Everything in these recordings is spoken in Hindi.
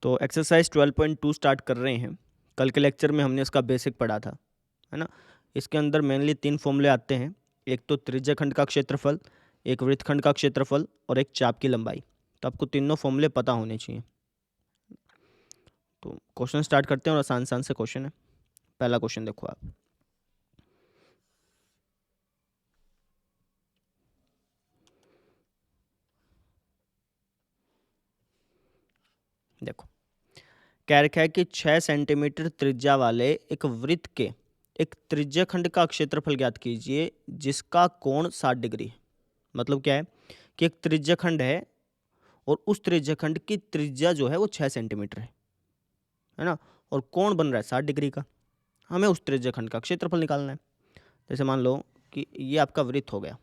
तो एक्सरसाइज 12.2 स्टार्ट कर रहे हैं। कल के लेक्चर में हमने इसका बेसिक पढ़ा था, है ना। इसके अंदर मेनली 3 फॉर्मूले आते हैं। एक तो त्रिज्याखंड का क्षेत्रफल, एक वृत्तखंड का क्षेत्रफल और एक चाप की लंबाई। तो आपको तीनों फॉर्मूले पता होने चाहिए। तो क्वेश्चन स्टार्ट करते हैं और आसान आसान से क्वेश्चन है। पहला क्वेश्चन देखो आप। देखो, कह रखा है कि 6 सेंटीमीटर त्रिज्या वाले एक वृत्त के एक त्रिज्याखंड का क्षेत्रफल ज्ञात कीजिए जिसका कोण 60 डिग्री है। मतलब क्या है कि एक त्रिज्याखंड है और उस त्रिज्याखंड की त्रिज्या जो है वो 6 सेंटीमीटर है ना, और कोण बन रहा है 60 डिग्री का। हमें उस त्रिज्याखंड का क्षेत्रफल निकालना है। जैसे मान लो कि ये आपका वृत्त हो गया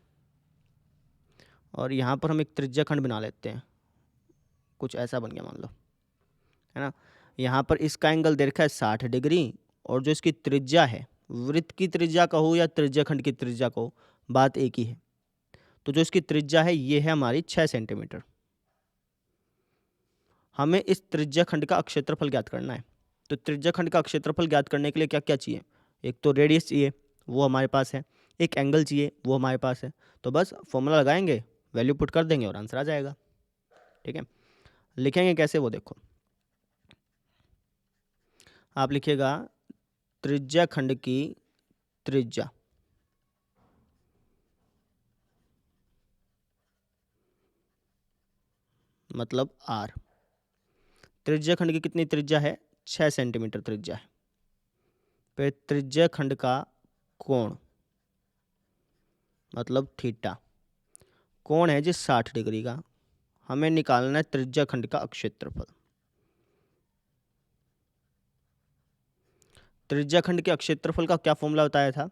और यहाँ पर हम एक त्रिज्याखंड बना लेते हैं, कुछ ऐसा बन गया मान लो, है ना। यहाँ पर इसका एंगल दे रखा है 60 डिग्री और जो इसकी त्रिज्या है, वृत्त की त्रिज्या कहो या त्रिज्याखंड की त्रिज्या कहो, बात एक ही है। तो जो इसकी त्रिज्या है ये है हमारी 6 सेंटीमीटर। हमें इस त्रिज्याखंड का क्षेत्रफल ज्ञात करना है। तो त्रिज्याखंड का क्षेत्रफल ज्ञात करने के लिए क्या क्या चाहिए? एक तो रेडियस चाहिए, वो हमारे पास है। एक एंगल चाहिए, वो हमारे पास है। तो बस फॉर्मूला लगाएंगे, वैल्यू पुट कर देंगे और आंसर आ जाएगा। ठीक है, लिखेंगे कैसे वो देखो। आप लिखिएगा त्रिज्याखंड की त्रिज्या मतलब आर। त्रिज्याखंड की कितनी त्रिज्या है? 6 सेंटीमीटर त्रिज्या है। फिर त्रिज्याखंड का कोण मतलब थीटा, कोण है जी 60 डिग्री का। हमें निकालना है त्रिज्याखंड का क्षेत्रफल। त्रिज्याखंड के क्षेत्रफल का क्या फॉर्मूला बताया था?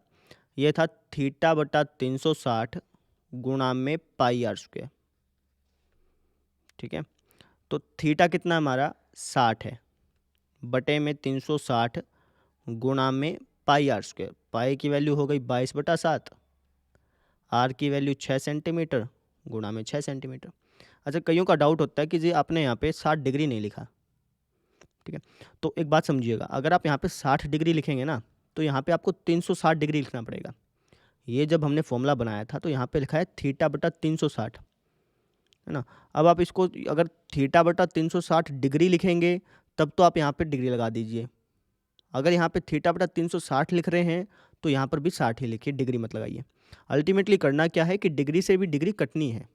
यह था थीटा बटा 360 गुणा में पाई आर स्क्वायर। ठीक है, तो थीटा कितना हमारा 60 है, बटे में 360 गुणा में पाई आर स्क्वायर। पाई की वैल्यू हो गई 22/7, आर की वैल्यू 6 सेंटीमीटर गुणा में 6 सेंटीमीटर। अच्छा, कईयों का डाउट होता है कि जी आपने यहाँ पे 60 डिग्री नहीं लिखा। ठीक है, तो एक बात समझिएगा, अगर आप यहाँ पे 60 डिग्री लिखेंगे ना तो यहाँ पे आपको 360 डिग्री लिखना पड़ेगा। ये जब हमने फॉर्मूला बनाया था तो यहाँ पे लिखा है थीटा बटा 360, है ना। अब आप इसको अगर थीटा बटा 360 डिग्री लिखेंगे तब तो आप यहाँ पे डिग्री लगा दीजिए। अगर यहाँ पे थीटा बटा 360 लिख रहे हैं तो यहाँ पर भी 60 ही लिखिए, डिग्री मत लगाइए। अल्टीमेटली करना क्या है कि डिग्री से भी डिग्री कटनी है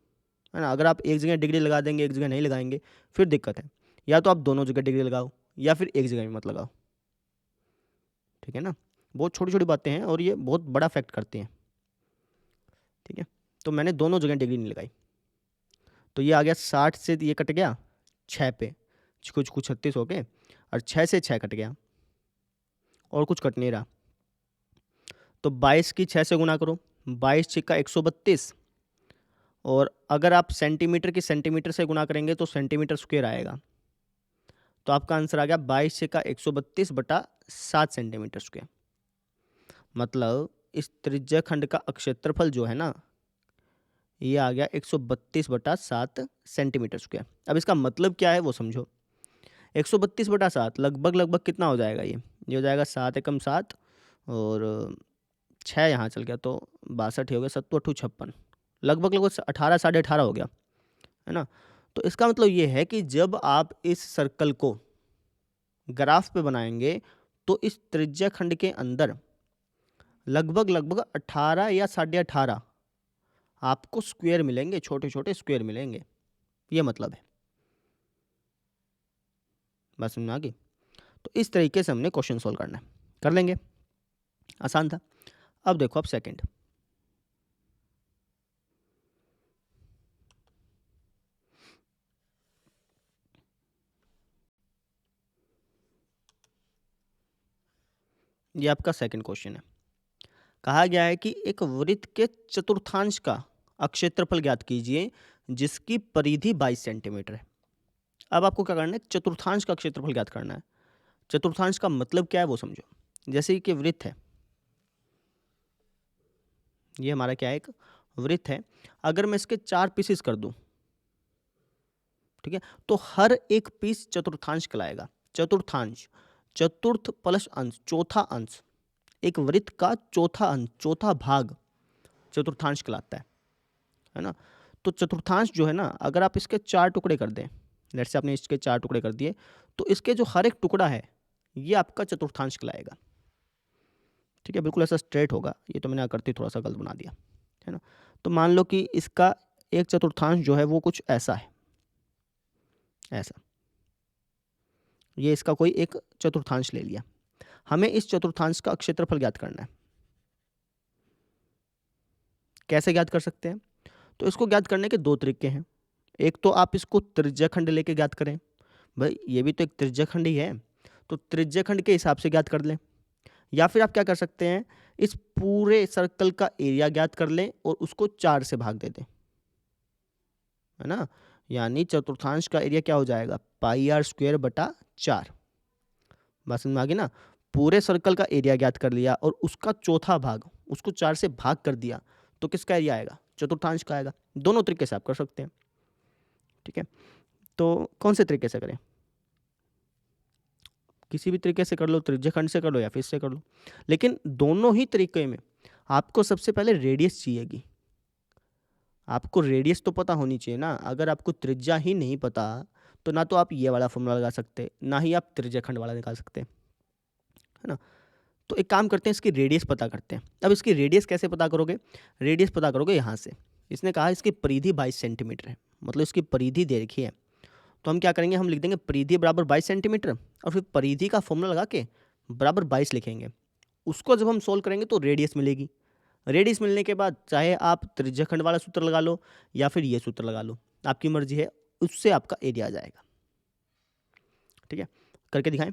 ना। अगर आप एक जगह डिग्री लगा देंगे, एक जगह नहीं लगाएंगे, फिर दिक्कत है। या तो आप दोनों जगह डिग्री लगाओ या फिर एक जगह भी मत लगाओ। ठीक है ना, बहुत छोटी छोटी बातें हैं और ये बहुत बड़ा फैक्ट करती हैं। ठीक है, तो मैंने दोनों जगह डिग्री नहीं लगाई। तो ये आ गया 60 से ये कट गया 6 पे, कुछ कुछ 36 हो गए, और 6 से 6 कट गया और कुछ कट नहीं रहा। तो 22 की 6 से गुना करो, 22 छिक्का 132, और अगर आप सेंटीमीटर की सेंटीमीटर से गुना करेंगे तो सेंटीमीटर स्क्वायर आएगा। तो आपका आंसर आ गया 22 छिक्का 132 बटा 7 सेंटीमीटर स्क्वायर। मतलब इस त्रिज्याखंड का क्षेत्रफल जो है ना, ये आ गया 132/7 सेंटीमीटर स्क्वायर। अब इसका मतलब क्या है वो समझो। 132/7 लगभग लगभग कितना हो जाएगा? ये हो जाएगा 7 एकम 7 और 6 यहाँ चल गया तो 62 ही हो गया, 7×8 = 56, लगभग लगभग 18 साढ़े 18 हो गया, है ना। तो इसका मतलब ये है कि जब आप इस सर्कल को ग्राफ पे बनाएंगे तो इस त्रिज्याखंड के अंदर लगभग लगभग 18 या साढ़े 18 आपको स्क्वायर मिलेंगे, छोटे छोटे स्क्वायर मिलेंगे। ये मतलब है, बस समझ में आ गई। तो इस तरीके से हमने क्वेश्चन सोल्व करना है, कर लेंगे, आसान था। अब देखो आप सेकंड। ये आपका सेकंड क्वेश्चन है। कहा गया है कि एक वृत्त के चतुर्थांश का क्षेत्रफल ज्ञात कीजिए जिसकी परिधि 22 सेंटीमीटर है। अब आपको क्या करना है? चतुर्थांश का क्षेत्रफल ज्ञात करना है। चतुर्थांश का मतलब क्या है वो समझो। जैसे कि वृत्त है, ये हमारा क्या है? एक वृत्त है। अगर मैं इसके 4 पीसेस कर दूं, ठीक है, तो हर एक पीस चतुर्थांश कहलाएगा। चतुर्थांश, चतुर्थ प्लस अंश, चौथा अंश, एक वृत्त का चौथा अंश, चौथा भाग चतुर्थांश कहलाता है ना। तो चतुर्थांश जो है ना, अगर आप इसके 4 टुकड़े कर दें, जैसे से आपने इसके 4 टुकड़े कर दिए, तो इसके जो हर एक टुकड़ा है ये आपका चतुर्थांश कहलाएगा। ठीक है, बिल्कुल ऐसा स्ट्रेट होगा, ये तो मैंने आकृति थोड़ा सा गलत बना दिया है ना। तो मान लो कि इसका एक चतुर्थांश जो है वो कुछ ऐसा है, ऐसा, ये इसका कोई एक चतुर्थांश ले लिया। हमें इस चतुर्थांश का क्षेत्रफल ज्ञात करना है। कैसे ज्ञात कर सकते हैं? तो इसको ज्ञात करने के 2 तरीके हैं। एक तो आप इसको त्रिज्याखंड लेके ज्ञात करें, भाई ये भी तो एक त्रिज्याखंड ही है, तो त्रिज्याखंड के हिसाब से ज्ञात कर लें। या फिर आप क्या कर सकते हैं, इस पूरे सर्कल का एरिया ज्ञात कर लें और उसको 4 से भाग दे दें, है ना। यानी चतुर्थांश का एरिया क्या हो जाएगा, पाई आर स्क्वायर बटा 4। बात समझ में आ गई ना। पूरे सर्कल का एरिया ज्ञात कर लिया और उसका चौथा भाग, उसको 4 से भाग कर दिया, तो किसका एरिया आएगा, चतुर्थांश का आएगा। दोनों तरीके से आप कर सकते हैं। ठीक है, तो कौन से तरीके से करें, किसी भी तरीके से कर लो, त्रिज्याखंड से कर लो या फिर इससे कर लो, लेकिन दोनों ही तरीके में आपको सबसे पहले रेडियस चाहिएगी। आपको रेडियस तो पता होनी चाहिए ना। अगर आपको त्रिज्या ही नहीं पता तो ना तो आप ये वाला फॉर्मूला लगा सकते, ना ही आप त्रिज्याखंड वाला निकाल सकते, है ना। तो एक काम करते हैं, इसकी रेडियस पता करते हैं। अब इसकी रेडियस कैसे पता करोगे, रेडियस पता करोगे यहाँ से। इसने कहा इसकी परिधि 22 सेंटीमीटर है, मतलब इसकी परिधि दे रखी है। तो हम क्या करेंगे, हम लिख देंगे परिधि बराबर 22 सेंटीमीटर और फिर परिधि का फॉर्मूला लगा के बराबर 22 लिखेंगे। उसको जब हम सोल्व करेंगे तो रेडियस मिलेगी। रेडियस मिलने के बाद चाहे आप त्रिज्याखंड वाला सूत्र लगा लो या फिर ये सूत्र लगा लो, आपकी मर्जी है, उससे आपका एरिया आ जाएगा। ठीक है, करके दिखाएं।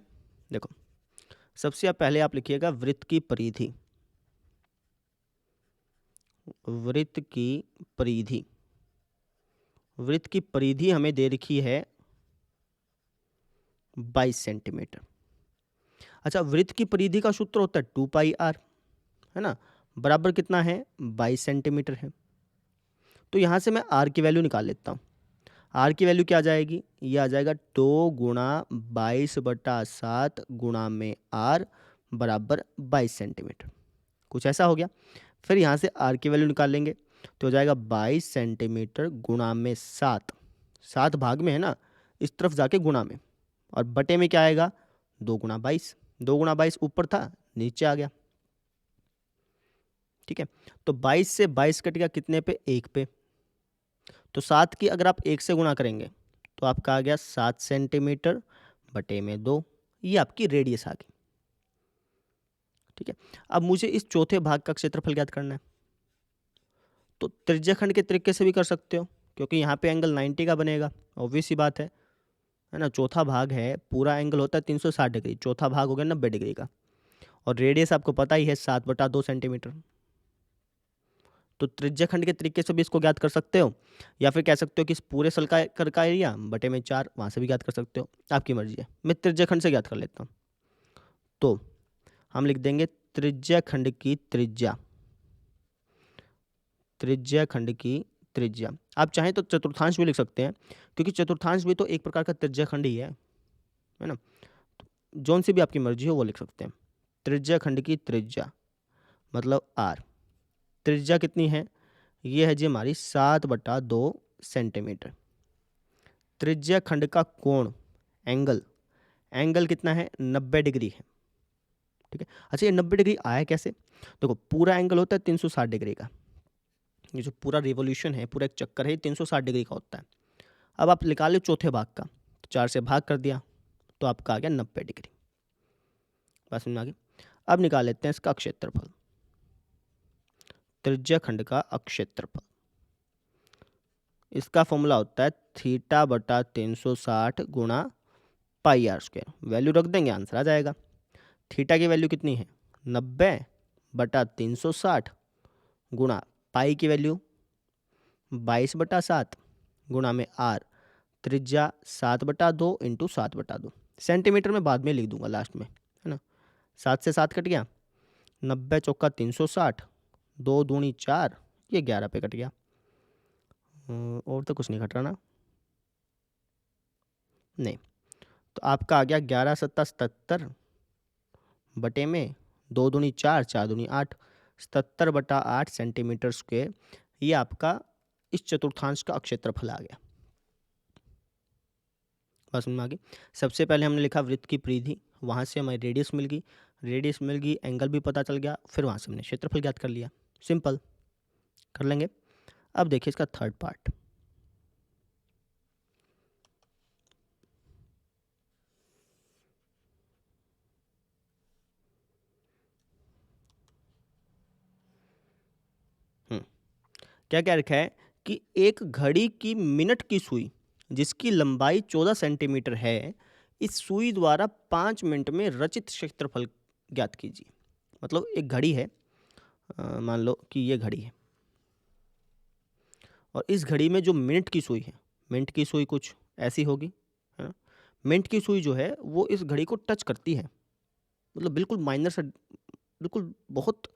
देखो, सबसे आप पहले आप लिखिएगा वृत्त की परिधि, वृत्त की परिधि, वृत्त की परिधि हमें दे रखी है 22 सेंटीमीटर। अच्छा, वृत्त की परिधि का सूत्र होता है 2 पाई आर, है ना, बराबर कितना है, 22 सेंटीमीटर है। तो यहाँ से मैं आर की वैल्यू निकाल लेता हूँ। आर की वैल्यू क्या आ जाएगी, ये आ जाएगा 2 गुणा 22/7 गुणा में आर बराबर 22 सेंटीमीटर, कुछ ऐसा हो गया। फिर यहाँ से आर की वैल्यू निकाल लेंगे तो हो जाएगा 22 सेंटीमीटर गुणा में 7, 7 भाग में है ना, इस तरफ जाके गुणा में, और बटे में क्या आएगा, 2 गुणा 22, 2 गुणा 22 ऊपर था नीचे आ गया। ठीक है, तो 22 से 22 कट गया कितने पे, 1 पे। तो 7 की अगर आप 1 से गुणा करेंगे तो आपका आ गया 7 सेंटीमीटर बटे में 2, ये आपकी रेडियस आ गई। ठीक है, अब मुझे इस चौथे भाग का क्षेत्रफल ज्ञात करना है। तो त्रिज्याखंड के तरीके से भी कर सकते हो, क्योंकि यहाँ पे एंगल 90 का बनेगा, ऑब्वियस सी बात है ना। चौथा भाग है, पूरा एंगल होता है 360 डिग्री, चौथा भाग हो गया 90 डिग्री का, और रेडियस आपको पता ही है 7/2 सेंटीमीटर। तो त्रिज्याखंड के तरीके से भी इसको ज्ञात कर सकते हो, या फिर कह सकते हो कि इस पूरे सर्कल का एरिया बटे में 4, वहाँ से भी ज्ञात कर सकते हो, आपकी मर्जी है। मैं त्रिज्याखंड से ज्ञात कर लेता हूँ। तो हम लिख देंगे त्रिज्याखंड की त्रिज्या, त्रिज्याखंड की त्रिज्या। आप चाहें तो चतुर्थांश भी लिख सकते हैं, क्योंकि चतुर्थांश भी तो एक प्रकार का त्रिज्याखंड ही है ना। जौन सी भी आपकी मर्जी हो वो लिख सकते हैं। त्रिज्याखंड की त्रिज्या मतलब आर, त्रिज्या कितनी है, ये है जी हमारी 7/2 सेंटीमीटर। त्रिज्याखंड का कोण, एंगल, एंगल कितना है, 90 डिग्री है। ठीक है, अच्छा ये 90 डिग्री आया कैसे, देखो पूरा एंगल होता है 360 डिग्री का, ये जो पूरा रिवोल्यूशन है, पूरा एक चक्कर है, 360 डिग्री का होता है। अब आप निकाल लो चौथे भाग का, तो 4 से भाग कर दिया तो आपका आ गया 90 डिग्री। बस समझ में आ गई। अब निकाल लेते हैं इसका क्षेत्रफल, त्रिज्याखंड का क्षेत्रफल। इसका फॉर्मूला होता है θ/360 गुणा पाई आर स्क्वायर। वैल्यू रख देंगे, आंसर आ जाएगा। थीटा की वैल्यू कितनी है, 90/360 गुणा पाई की वैल्यू 22/7 गुणा में आर, त्रिज्या 7/2 इंटू 7/2। सेंटीमीटर में बाद में लिख दूंगा लास्ट में, है ना। 7 से 7 कट गया, 90 चौका 360, 2 दूनी 4, ये 11 पे कट गया। और तो कुछ नहीं घट रहा ना, नहीं। तो आपका आ गया 11 सत्ता 77 बटे में 2 दूनी 4, 4 दूनी 8, 77/8 सेंटीमीटर स्क्वायर। ये आपका इस चतुर्थांश का क्षेत्रफल आ गया। बस में आ गई। सबसे पहले हमने लिखा वृत्त की परिधि, वहाँ से हमें रेडियस मिल गई, एंगल भी पता चल गया, फिर वहाँ से हमने क्षेत्रफल ज्ञात कर लिया। सिंपल कर लेंगे। अब देखिए इसका थर्ड पार्ट। क्या क्या रखा है कि एक घड़ी की मिनट की सुई जिसकी लंबाई 14 सेंटीमीटर है, इस सुई द्वारा 5 मिनट में रचित क्षेत्रफल ज्ञात कीजिए। मतलब एक घड़ी है, मान लो कि ये घड़ी है, और इस घड़ी में जो मिनट की सुई है, मिनट की सुई कुछ ऐसी होगी, है ना। मिनट की सुई जो है वो इस घड़ी को टच करती है, मतलब बिल्कुल माइनर से, बिल्कुल बहुत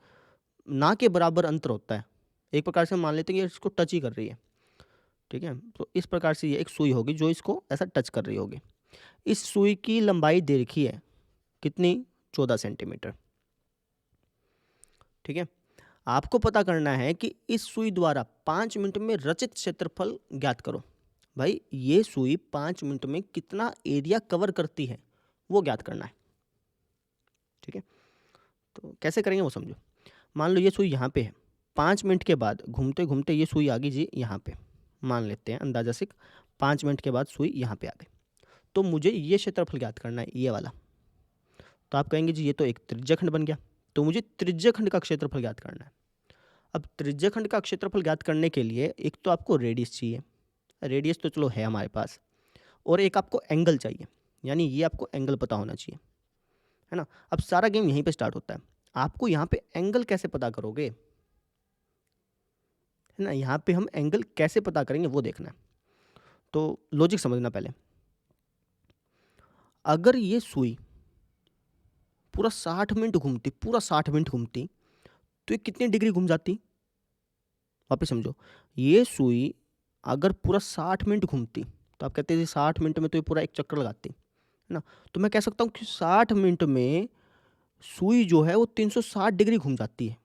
ना के बराबर अंतर होता है। एक प्रकार से मान लेते हैं कि इसको टच ही कर रही है, ठीक है। तो इस प्रकार से ये एक सुई होगी जो इसको ऐसा टच कर रही होगी। इस सुई की लंबाई दे रखी है कितनी, 14 सेंटीमीटर, ठीक है। आपको पता करना है कि इस सुई द्वारा 5 मिनट में रचित क्षेत्रफल ज्ञात करो। भाई ये सुई 5 मिनट में कितना एरिया कवर करती है वो ज्ञात करना है, ठीक है। तो कैसे करेंगे वो समझो। मान लो ये सुई यहाँ पे है, 5 मिनट के बाद घूमते घूमते ये सुई आ गई जी यहाँ पे, मान लेते हैं अंदाजा से 5 मिनट के बाद सुई यहाँ पे आ गई। तो मुझे ये क्षेत्रफल ज्ञात करना है, ये वाला। तो आप कहेंगे जी ये तो एक त्रिज्याखंड बन गया, तो मुझे त्रिज्याखंड का क्षेत्रफल ज्ञात करना है। अब त्रिज्याखंड का क्षेत्रफल ज्ञात करने के लिए एक तो आपको रेडियस चाहिए, रेडियस तो चलो है हमारे पास, और एक आपको एंगल चाहिए, यानी ये आपको एंगल पता होना चाहिए, है ना। अब सारा गेम यहीं पे स्टार्ट होता है। आपको यहाँ पे एंगल कैसे पता करोगे, है ना, यहाँ पे हम एंगल कैसे पता करेंगे वो देखना है। तो लॉजिक समझना पहले। अगर ये सुई पूरा 60 मिनट घूमती, पूरा 60 मिनट घूमती, तो ये कितनी डिग्री घूम जाती, वापस समझो। ये सुई अगर पूरा 60 मिनट घूमती, तो आप कहते हैं 60 मिनट में तो ये पूरा एक चक्कर लगाती, है ना। तो मैं कह सकता हूँ कि 60 मिनट में सुई जो है वो 360 डिग्री घूम जाती है।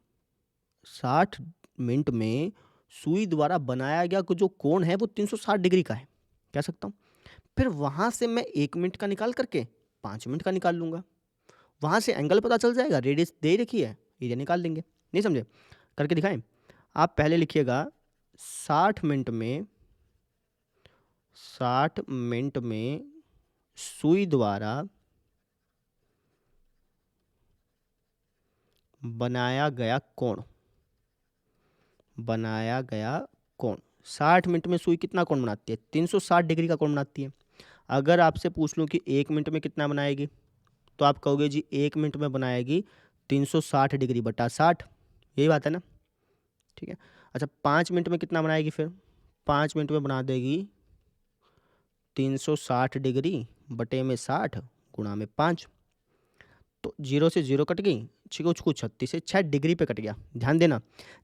60 मिनट में सुई द्वारा बनाया गया जो कोण है वो 360 डिग्री का है, कह सकता हूँ। फिर वहाँ से मैं 1 मिनट का निकाल करके 5 मिनट का निकाल लूँगा, वहाँ से एंगल पता चल जाएगा, रेडियस दे रखी है, एरिया निकाल देंगे। नहीं समझे, करके दिखाएं। आप पहले लिखिएगा 60 मिनट में, 60 मिनट में सुई द्वारा बनाया गया कोण, बनाया गया कोण। 60 मिनट में सुई कितना कोण बनाती है, 360 डिग्री का कोण बनाती है। अगर आपसे पूछ लूँ कि 1 मिनट में कितना बनाएगी, तो आप कहोगे जी 1 मिनट में बनाएगी 360 डिग्री बटा 60, यही बात है ना, ठीक है। अच्छा 5 मिनट में कितना बनाएगी, फिर 5 मिनट में बना देगी 360 डिग्री बटे में 60 गुणा में 5। तो 0 से 0 कट गई, छिको छुको 36 से 6 डिग्री पे कट गया। ध्यान देना,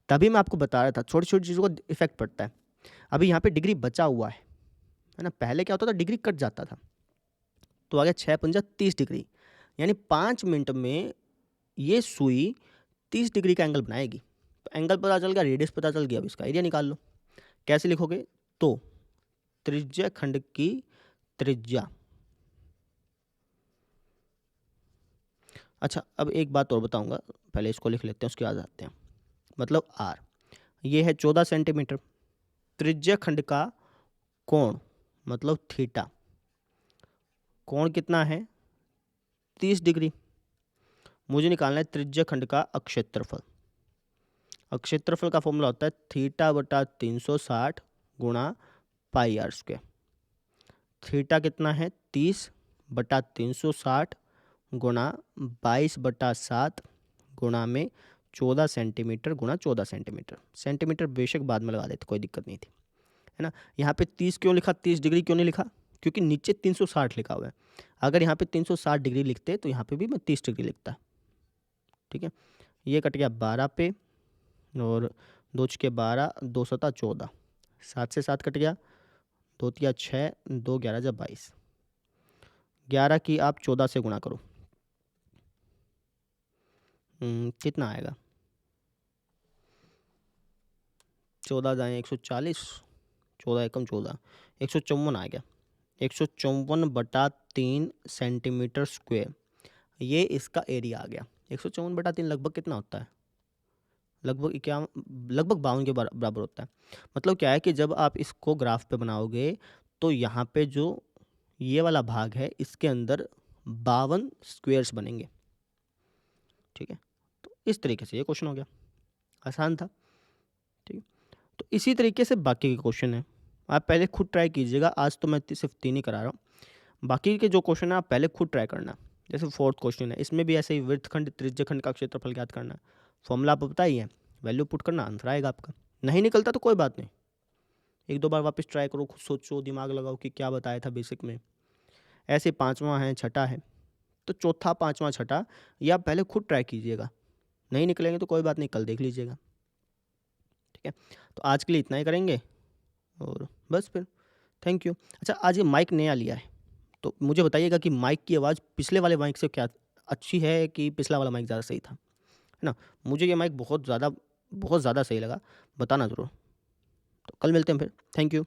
तभी मैं आपको बता रहा था छोटी छोटी चीज़ों का इफेक्ट पड़ता है। अभी यहाँ पे डिग्री बचा हुआ है ना। पहले क्या होता था, डिग्री कट जाता था, तो आ गया 6 पंजा 30 डिग्री, यानी 5 मिनट में ये सुई 30 डिग्री का एंगल बनाएगी। तो एंगल पता चल गया, रेडियस पता चल गया, अब इसका एरिया निकाल लो। कैसे लिखोगे, तो त्रिज्याखंड की त्रिज्या। अच्छा अब एक बात और बताऊंगा, पहले इसको लिख लेते हैं उसके बाद आते हैं। मतलब आर ये है 14 सेंटीमीटर, त्रिज्याखंड का कोण मतलब थीटा, कोण कितना है 30 डिग्री। मुझे निकालना है त्रिज्याखंड का अक्षेत्रफल। अक्षेत्रफल का फॉर्मूला होता है थीटा बटा 360 गुणा पाई आर स्क्वायर। थीटा कितना है 30 बटा 360 गुणा 22/7 गुणा में 14 सेंटीमीटर गुणा 14 सेंटीमीटर। सेंटीमीटर बेशक बाद में लगा देते, कोई दिक्कत नहीं थी, है ना। यहाँ पे 30 क्यों लिखा, 30 डिग्री क्यों नहीं लिखा, क्योंकि नीचे 360 लिखा हुआ है। अगर यहाँ पे 360 डिग्री लिखते तो यहाँ पे भी मैं 30 डिग्री लिखता, ठीक है। ये कट गया 12 पे, और 2 छके 12, 2 सता 14, 7 से 7 कट गया, 2 तिया 6, 2 11 जा 22, 11 की आप 14 से गुणा करो, कितना आएगा? 14 जाए 140, 14 एकम 14, 154 आ गया। 154/3 सेंटीमीटर स्क्वायर, ये इसका एरिया आ गया। 154/3 लगभग कितना होता है? लगभग क्या, लगभग 52 के बराबर होता है। मतलब क्या है कि जब आप इसको ग्राफ पे बनाओगे तो यहाँ पे जो ये वाला भाग है इसके अंदर 52 स्क्वेयर्स बनेंगे। ठीक है, तो इस तरीके से ये क्वेश्चन हो गया, आसान था। ठीक है, तो इसी तरीके से बाकी के क्वेश्चन है, आप पहले खुद ट्राई कीजिएगा। आज तो मैं सिर्फ 3 ही करा रहा हूँ, बाकी के जो क्वेश्चन है आप पहले खुद ट्राई करना। जैसे 4th क्वेश्चन है, इसमें भी ऐसे ही वृत्तखंड त्रिज्यखंड का क्षेत्रफल ज्ञात करना है। फॉर्मूला आपको पता ही है, वैल्यू पुट करना, आंसर आएगा आपका। नहीं निकलता तो कोई बात नहीं, 1-2 बार वापस ट्राई करो, खुद सोचो, दिमाग लगाओ कि क्या बताया था बेसिक में। ऐसे 5वां है, छठा है, तो चौथा, 5वां, छठा ये आप पहले खुद ट्राई कीजिएगा। नहीं निकलेंगे तो कोई बात नहीं, कल देख लीजिएगा। ठीक है, तो आज के लिए इतना ही करेंगे और बस फिर थैंक यू। अच्छा, आज ये माइक नया लिया है, तो मुझे बताइएगा कि माइक की आवाज़ पिछले वाले माइक से क्या अच्छी है कि पिछला वाला माइक ज़्यादा सही था, है ना? मुझे ये माइक बहुत ज़्यादा सही लगा, बताना ज़रूर। तो कल मिलते हैं फिर, थैंक यू।